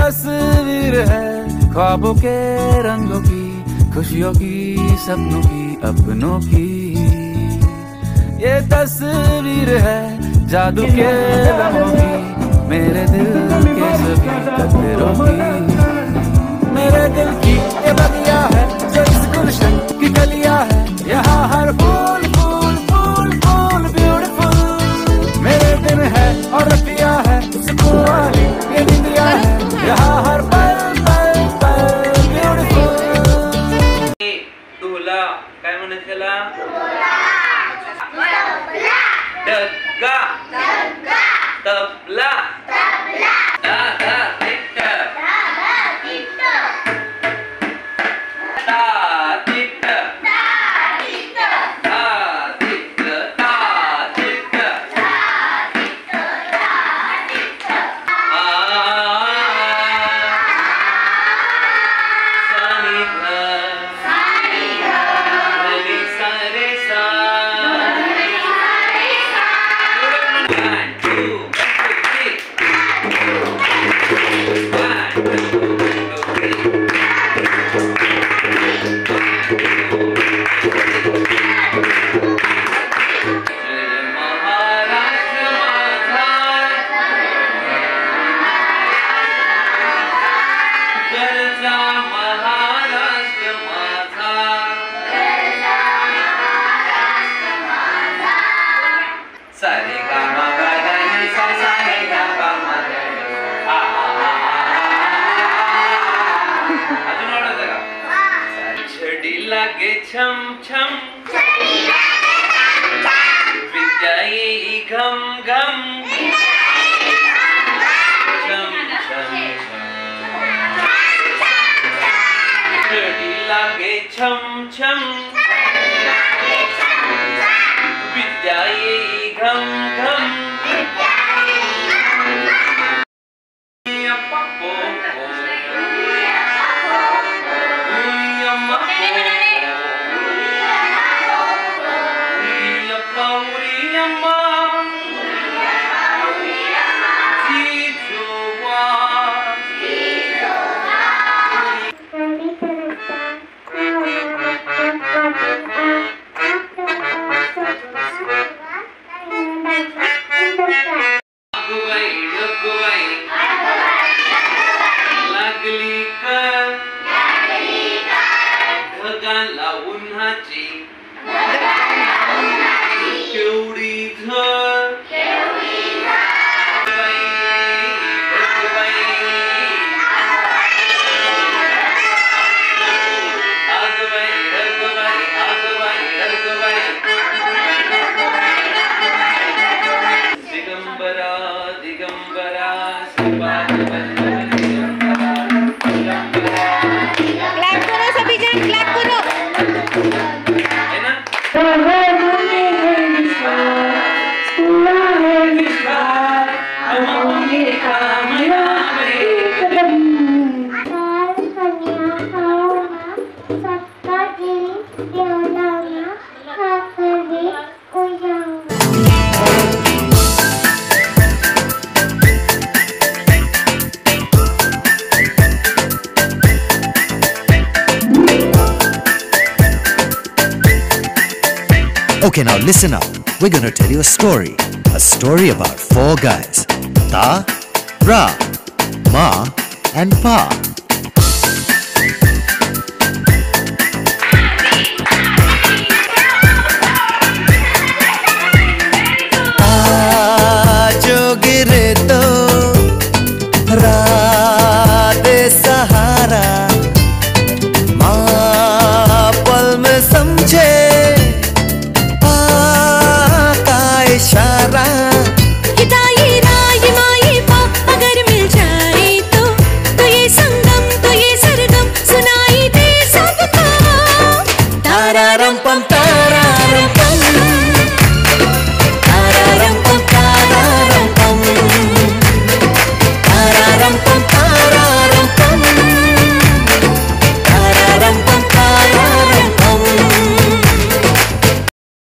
तस्वीर है ख्वाबों के रंगों की, खुशियों की, सपनों की, अपनों की। ये तस्वीर है जादू के लम्हों की, मेरे दिल के सभी कदरों की। मेरे दिल की ये बगिया है जो इस गुलशन की गलियां है, यहाँ हर फूल फूल फूल फूल ब्यूटीफुल। मेरे दिन है और रतिया है सुकून वाली ये निंदिया है, यहाँ हर पल पल पल ब्यूटीफुल। ढोला काय म्हणत त्याला? डग्गा तबला दादा तिट्ट ता तिट्ट छम छम विद्या येई घम घम, छम छम छडी लागे छम छम विद्या येई घम घम। Okay, now listen up. We're gonna tell you a story about 4 guys. Ta, Ra, Ma and Pa.